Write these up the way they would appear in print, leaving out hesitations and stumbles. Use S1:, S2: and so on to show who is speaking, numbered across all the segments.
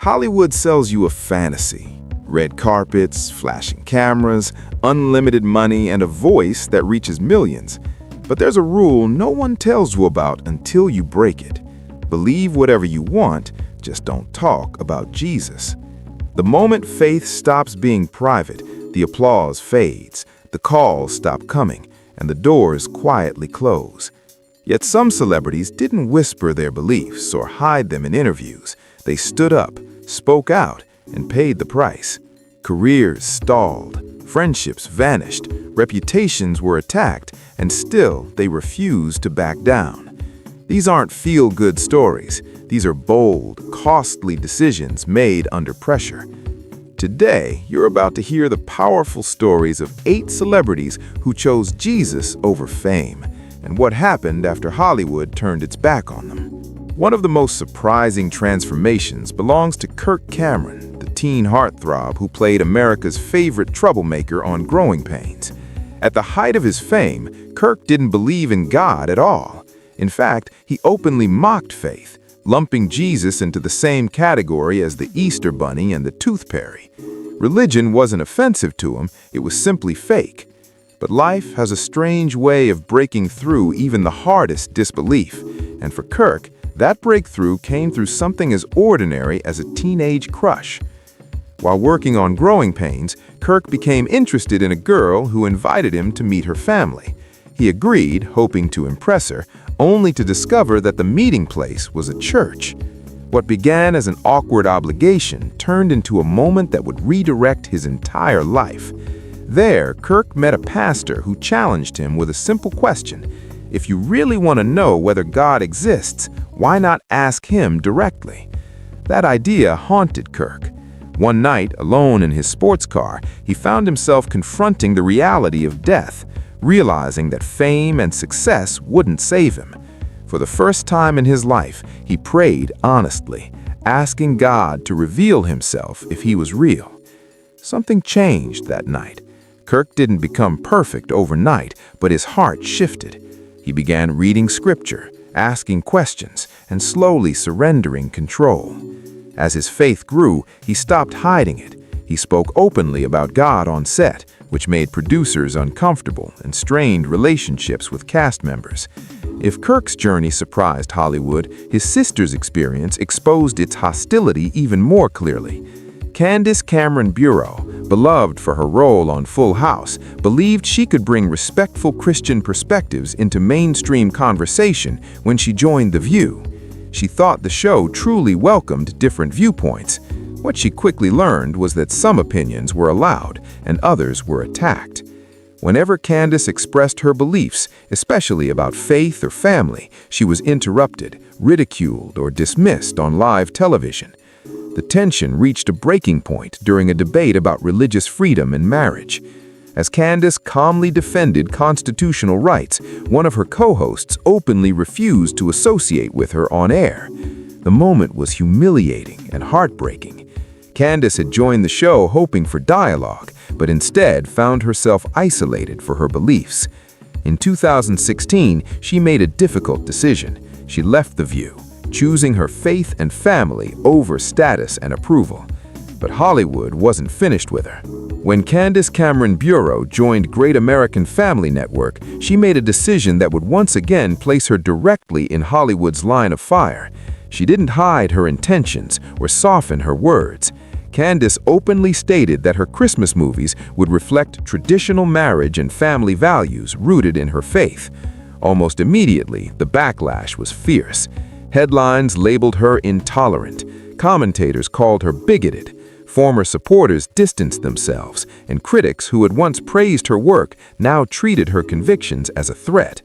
S1: Hollywood sells you a fantasy. Red carpets, flashing cameras, unlimited money, and a voice that reaches millions. But there's a rule no one tells you about until you break it. Believe whatever you want, just don't talk about Jesus. The moment faith stops being private, the applause fades, the calls stop coming, and the doors quietly close. Yet some celebrities didn't whisper their beliefs or hide them in interviews. They stood up, spoke out, and paid the price. Careers stalled, friendships vanished, reputations were attacked, and still they refused to back down. These aren't feel-good stories. These are bold, costly decisions made under pressure. Today, you're about to hear the powerful stories of 8 celebrities who chose Jesus over fame, and what happened after Hollywood turned its back on them. One of the most surprising transformations belongs to Kirk Cameron, the teen heartthrob who played America's favorite troublemaker on Growing Pains. At the height of his fame, Kirk didn't believe in God at all. In fact, he openly mocked faith, lumping Jesus into the same category as the Easter Bunny and the Tooth Fairy. Religion wasn't offensive to him, it was simply fake. But life has a strange way of breaking through even the hardest disbelief, and for Kirk, that breakthrough came through something as ordinary as a teenage crush. While working on Growing Pains, Kirk became interested in a girl who invited him to meet her family. He agreed, hoping to impress her, only to discover that the meeting place was a church. What began as an awkward obligation turned into a moment that would redirect his entire life. There, Kirk met a pastor who challenged him with a simple question. If you really want to know whether God exists, why not ask him directly? That idea haunted Kirk. One night, alone in his sports car, he found himself confronting the reality of death, realizing that fame and success wouldn't save him. For the first time in his life, he prayed honestly, asking God to reveal himself if he was real. Something changed that night. Kirk didn't become perfect overnight, but his heart shifted. He began reading scripture, asking questions, and slowly surrendering control. As his faith grew, he stopped hiding it. He spoke openly about God on set, which made producers uncomfortable and strained relationships with cast members. If Kirk's journey surprised Hollywood, his sister's experience exposed its hostility even more clearly. Candace Cameron Bure, beloved for her role on Full House, believed she could bring respectful Christian perspectives into mainstream conversation when she joined The View. She thought the show truly welcomed different viewpoints. What she quickly learned was that some opinions were allowed and others were attacked. Whenever Candace expressed her beliefs, especially about faith or family, she was interrupted, ridiculed, or dismissed on live television. The tension reached a breaking point during a debate about religious freedom and marriage. As Candace calmly defended constitutional rights, one of her co-hosts openly refused to associate with her on air. The moment was humiliating and heartbreaking. Candace had joined the show hoping for dialogue, but instead found herself isolated for her beliefs. In 2016, she made a difficult decision. She left The View, choosing her faith and family over status and approval. But Hollywood wasn't finished with her. When Candace Cameron Bure joined Great American Family Network, she made a decision that would once again place her directly in Hollywood's line of fire. She didn't hide her intentions or soften her words. Candace openly stated that her Christmas movies would reflect traditional marriage and family values rooted in her faith. Almost immediately, the backlash was fierce. Headlines labeled her intolerant. Commentators called her bigoted. Former supporters distanced themselves, and critics who had once praised her work now treated her convictions as a threat.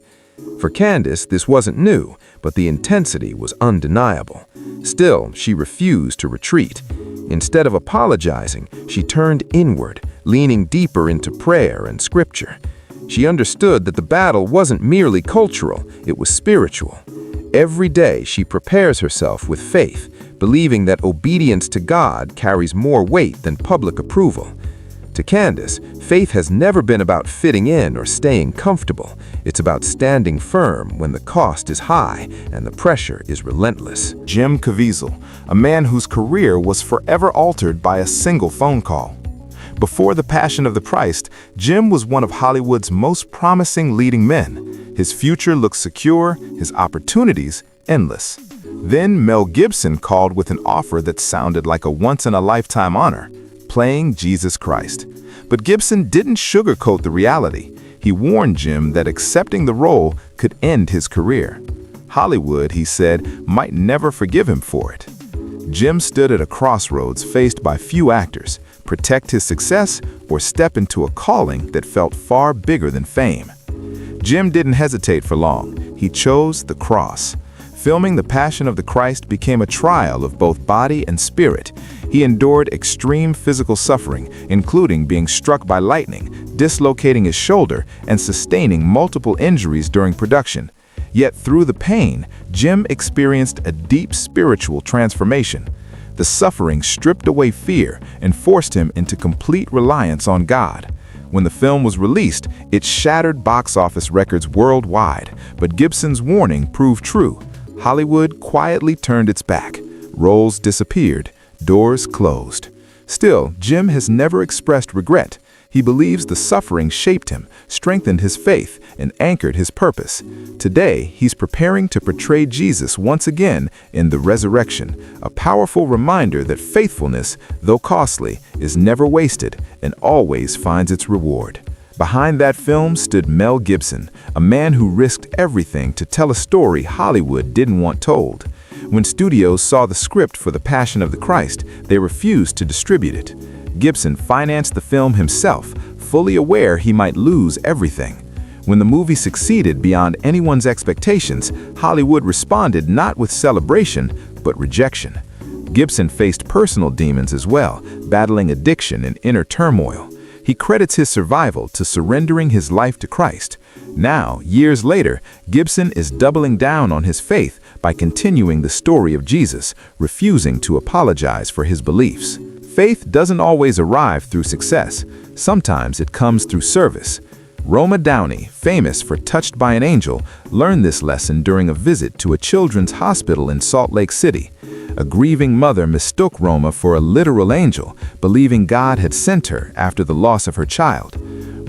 S1: For Candace, this wasn't new, but the intensity was undeniable. Still, she refused to retreat. Instead of apologizing, she turned inward, leaning deeper into prayer and scripture. She understood that the battle wasn't merely cultural, it was spiritual. Every day she prepares herself with faith, believing that obedience to God carries more weight than public approval.
S2: To Candace, faith has never been about fitting in or staying comfortable. It's about standing firm when the cost is high and the pressure is relentless.
S1: Jim Caviezel, a man whose career was forever altered by a single phone call. Before the Passion of the Christ, Jim was one of Hollywood's most promising leading men. His future looked secure, his opportunities endless. Then Mel Gibson called with an offer that sounded like a once-in-a-lifetime honor, playing Jesus Christ. But Gibson didn't sugarcoat the reality. He warned Jim that accepting the role could end his career. Hollywood, he said, might never forgive him for it. Jim stood at a crossroads faced by few actors: protect his success or step into a calling that felt far bigger than fame. Jim didn't hesitate for long. He chose the cross. Filming The Passion of the Christ became a trial of both body and spirit. He endured extreme physical suffering, including being struck by lightning, dislocating his shoulder, and sustaining multiple injuries during production. Yet through the pain, Jim experienced a deep spiritual transformation. The suffering stripped away fear and forced him into complete reliance on God. When the film was released, it shattered box office records worldwide, but Gibson's warning proved true. Hollywood quietly turned its back. Roles disappeared, doors closed. Still, Jim has never expressed regret. He believes the suffering shaped him, strengthened his faith, and anchored his purpose. Today, he's preparing to portray Jesus once again in The Resurrection, a powerful reminder that faithfulness, though costly, is never wasted and always finds its reward. Behind that film stood Mel Gibson, a man who risked everything to tell a story Hollywood didn't want told. When studios saw the script for The Passion of the Christ, they refused to distribute it. Gibson financed the film himself, fully aware he might lose everything. When the movie succeeded beyond anyone's expectations, Hollywood responded not with celebration, but rejection. Gibson faced personal demons as well, battling addiction and inner turmoil. He credits his survival to surrendering his life to Christ. Now, years later, Gibson is doubling down on his faith by continuing the story of Jesus, refusing to apologize for his beliefs. Faith doesn't always arrive through success. Sometimes it comes through service. Roma Downey, famous for Touched by an Angel, learned this lesson during a visit to a children's hospital in Salt Lake City. A grieving mother mistook Roma for a literal angel, believing God had sent her after the loss of her child.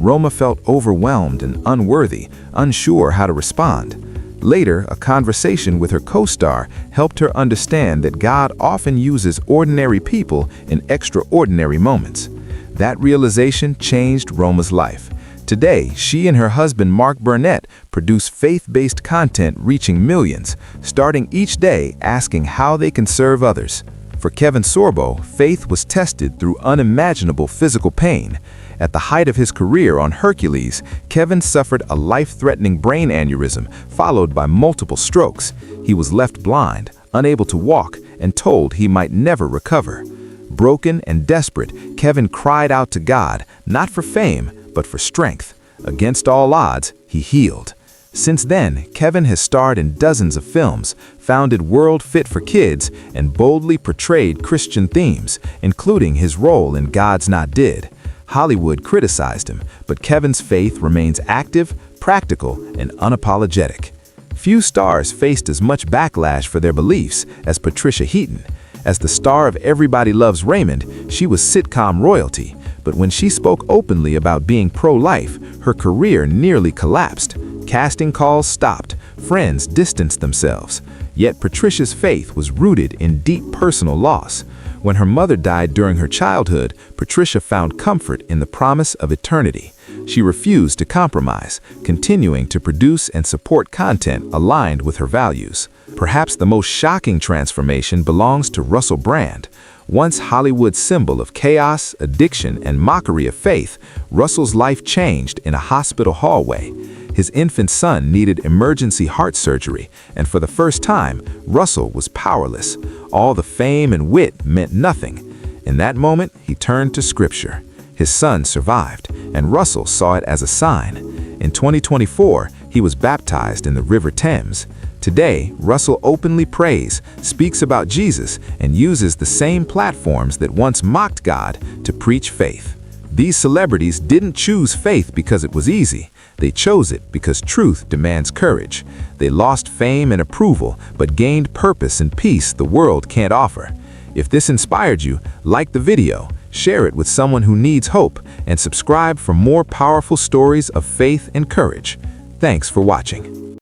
S1: Roma felt overwhelmed and unworthy, unsure how to respond. Later, a conversation with her co-star helped her understand that God often uses ordinary people in extraordinary moments. That realization changed Roma's life. Today, she and her husband Mark Burnett produce faith-based content reaching millions, starting each day asking how they can serve others. For Kevin Sorbo, faith was tested through unimaginable physical pain. At the height of his career on Hercules, Kevin suffered a life-threatening brain aneurysm followed by multiple strokes. He was left blind, unable to walk, and told he might never recover. Broken and desperate, Kevin cried out to God, not for fame, but for strength. Against all odds, he healed. Since then, Kevin has starred in dozens of films, founded World Fit for Kids, and boldly portrayed Christian themes, including his role in God's Not Dead. Hollywood criticized him, but Kevin's faith remains active, practical, and unapologetic. Few stars faced as much backlash for their beliefs as Patricia Heaton. As the star of Everybody Loves Raymond, she was sitcom royalty. But when she spoke openly about being pro-life, her career nearly collapsed. Casting calls stopped, friends distanced themselves. Yet Patricia's faith was rooted in deep personal loss. When her mother died during her childhood, Patricia found comfort in the promise of eternity. She refused to compromise, continuing to produce and support content aligned with her values. Perhaps the most shocking transformation belongs to Russell Brand. Once Hollywood's symbol of chaos, addiction, and mockery of faith, Russell's life changed in a hospital hallway. His infant son needed emergency heart surgery, and for the first time, Russell was powerless. All the fame and wit meant nothing. In that moment, he turned to Scripture. His son survived, and Russell saw it as a sign. In 2024, he was baptized in the River Thames. Today, Russell openly prays, speaks about Jesus, and uses the same platforms that once mocked God to preach faith.
S2: These celebrities didn't choose faith because it was easy. They chose it because truth demands courage. They lost fame and approval, but gained purpose and peace the world can't offer. If this inspired you, like the video, share it with someone who needs hope, and subscribe for more powerful stories of faith and courage. Thanks for watching.